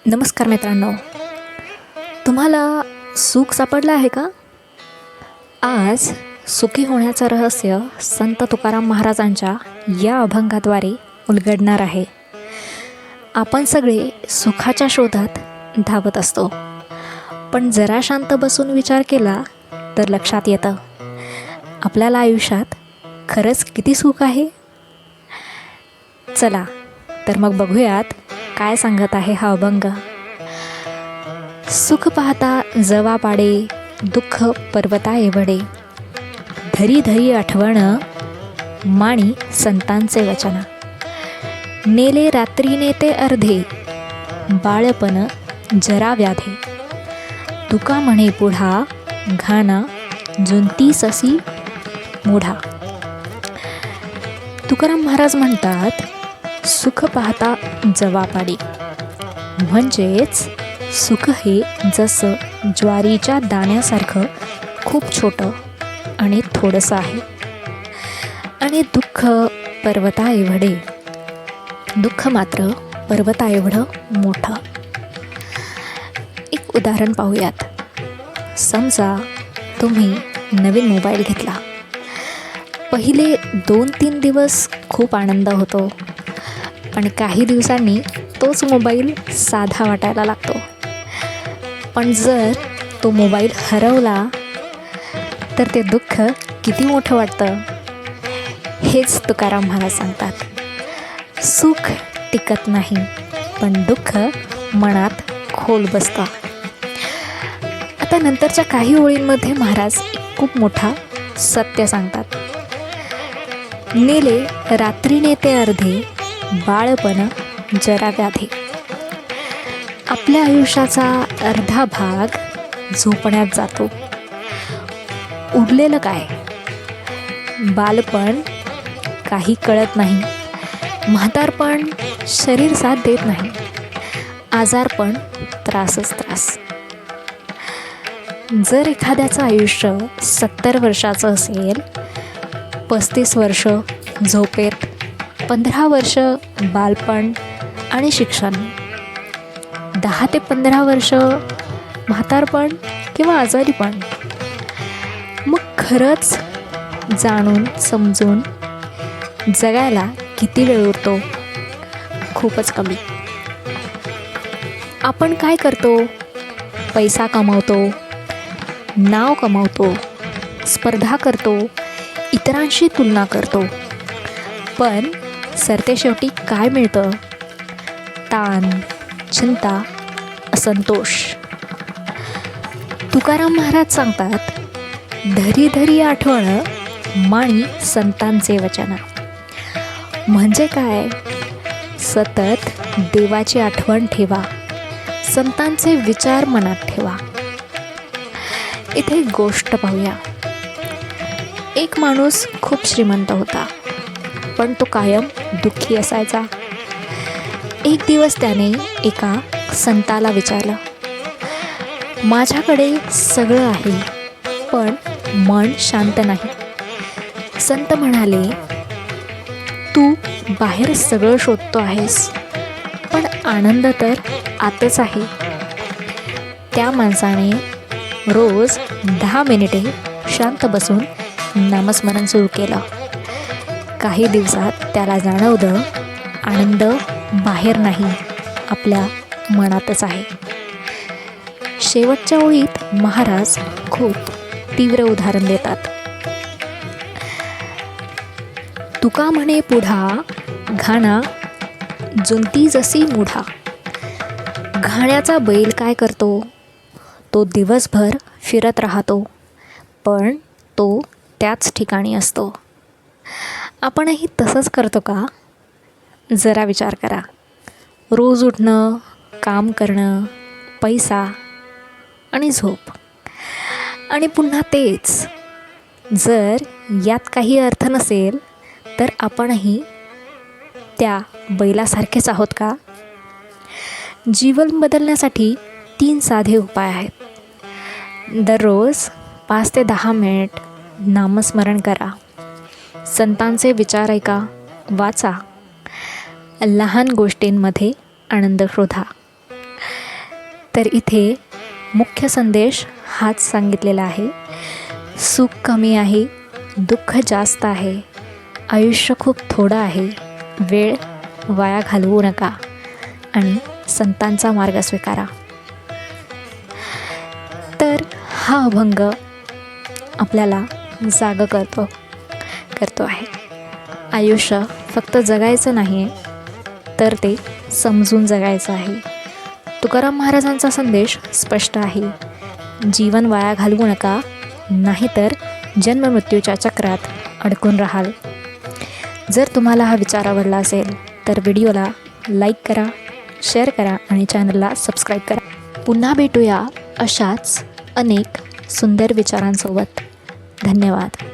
नमस्कार मित्रांनो, तुम्हाला सुख सापडलं आहे का? आज सुखी होण्याचं रहस्य संत तुकाराम महाराजांच्या या अभंगाद्वारे उलगडणार आहे. आपण सगळे सुखाच्या शोधात धावत असतो, पण जरा शांत बसून विचार केला तर लक्षात येतं आपल्याला आयुष्यात खरंच किती सुख आहे. चला तर मग बघूयात काय सांगत आहे हा अभंग. सुख पाहता जवा पाडे, दुःख पर्वता एवढे, धरी धरी आठवण माणी संतांचे वचन. नेले रात्रीने ते अर्धे, बाळपण जरा व्याधे. तुका म्हणे पुढा, घाना जुंतीस असी मुढा. तुकाराम महाराज म्हणतात, सुख पाहता जवा पाडे, म्हणजेच सुख हे जसं ज्वारीच्या दाण्यासारखं खूप छोटं आणि थोडंसं आहे, आणि दुःख पर्वता एवढे, दुःख मात्र पर्वता एवढं मोठं. एक उदाहरण पाहूयात. समजा तुम्ही नवीन मोबाईल घेतला. पहिले 2-3 दिवस खूप आनंद होतो, पण काही दिवसांनी तोच मोबाईल साधा वाटायला लागतो. पण जर तो मोबाईल हरवला तर ते दुःख किती मोठं वाटतं. हेच तुकाराम महाराज सांगतात. सुख टिकत नाही, पण दुःख मनात खोल बसतं. आता नंतरच्या काही ओळींमध्ये महाराज खूप मोठा सत्य सांगतात. नेले रात्रीने ते अर्धे, बाळपण जरा व्याधे. आपल्या आयुष्याचा अर्धा भाग झोपण्यात जातो. उरलेलं काय? बालपण काही कळत नाही, म्हातारपण शरीर साथ देत नाही, आजारपण त्रासच त्रास. जर एखाद्याचं आयुष्य 70 वर्षाचं असेल, 35 वर्ष झोपेत, 15 वर्ष बालपण आणि शिक्षण, 10 ते 15 वर्ष म्हातारपण किंवा आजारीपण, मग खरंच जाणून समजून जगायला किती वेळ उरतो? खूपच कमी. आपण काय करतो? पैसा कमावतो, नाव कमावतो, स्पर्धा करतो, इतरांशी तुलना करतो, पण सरतेशेवटी काय मिळतं? ताण, चिंता, असंतोष. तुकाराम महाराज सांगतात, धरी धरी आठवण माणी संतांचे वचन. म्हणजे काय? सतत देवाची आठवण ठेवा, संतांचे विचार मनात ठेवा. इथे एक गोष्ट पाहूया. एक माणूस खूप श्रीमंत होता, पण तो कायम दुःखी असायचा. एक दिवस त्याने एका संताला विचारलं, माझ्याकडे सगळं आहे, पण मन शांत नाही. संत म्हणाले, तू बाहेर सगळं शोधतो आहेस, पण आनंद तर आतच आहे. त्या माणसाने रोज 10 मिनिटे शांत बसून नामस्मरण सुरू केलं. काही दिवसात त्याला जाणवलं, आनंद बाहेर नाही, आपल्या मनातच आहे. शेवटच्या ओळीत महाराज खूप तीव्र उदाहरण देतात. तुका म्हणे पुढा, घाना जुंती जसी मुढा. घाण्याचा बैल काय करतो? तो दिवसभर फिरत राहतो, पण तो त्याच ठिकाणी असतो. आपणही तसंच करतो का? जरा विचार करा. रोज उठणं, काम करणं, पैसा आणि झोप, आणि पुन्हा तेच. जर यात काही अर्थ नसेल तर आपणही त्या बैलासारखेच आहोत का? जीवन बदलण्यासाठी 3 साधे उपाय आहेत. दररोज 5 ते 10 मिनिट नामस्मरण करा, संतांचे विचार ऐका, वाचा, लहान गोष्टींमध्ये आनंद शोधा. तर इथे मुख्य संदेश हाच सांगितलेला आहे. सुख कमी आहे, दुःख जास्त आहे, आयुष्य खूप थोडं आहे, वेळ वाया घालवू नका आणि संतांचा मार्ग स्वीकारा. तर हा अभंग आपल्याला जागं करतो आहे. आयुष्य फक्त जगायचं नाही आहे, तर ते समजून जगायचं आहे. तुकाराम महाराजांचा संदेश स्पष्ट आहे. जीवन वाया घालवू नका, नाहीतर जन्ममृत्यूच्या चक्रात अडकून राहाल. जर तुम्हाला हा विचार आवडला असेल तर व्हिडिओला लाईक करा, शेअर करा आणि चॅनलला सबस्क्राईब करा. पुन्हा भेटूया अशाच अनेक सुंदर विचारांसोबत. धन्यवाद.